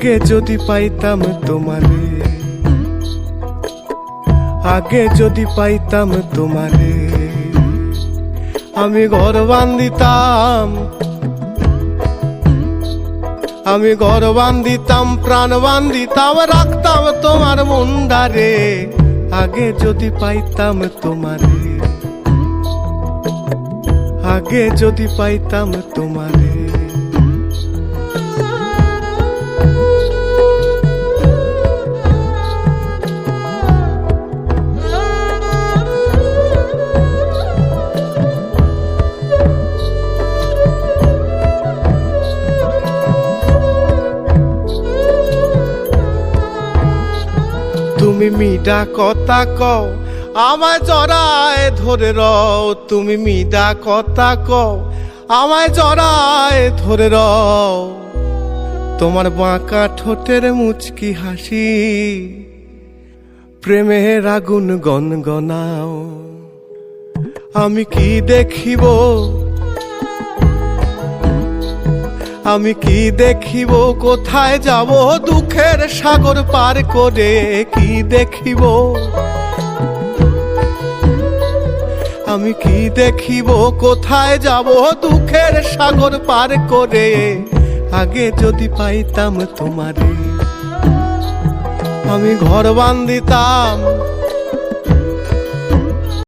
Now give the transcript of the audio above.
আগে যদি পাইতাম তোমারে, আগে যদি পাইতাম তোমারে, আমি ঘর বান্ধিতাম, আমি ঘর বান্ধিতাম, প্রাণ বান্ধিতাম, রাখতাম তোমার মুন্ডারে। আগে যদি পাইতাম তোমারে, আগে যদি পাইতাম তোমারে। তুমি মিডা কথা কও আমায় জড়ায় ধরে রও, তুমি মিডা কথা কও আমায় জড়ায় ধরে রও। তোমার বাঁকা ঠোঁটের মুচকি হাসি প্রেমের আগুন গনগনাও। আমি কি দেখিব, আমি কি দেখিব, কোথায় যাব দুঃখের সাগর পার করে, কি দেখিব, আমি কি দেখিব, কোথায় যাব দুঃখের সাগর পার করে। আগে যদি পাইতাম তোমারে, আমি ঘর বান্ধিতাম,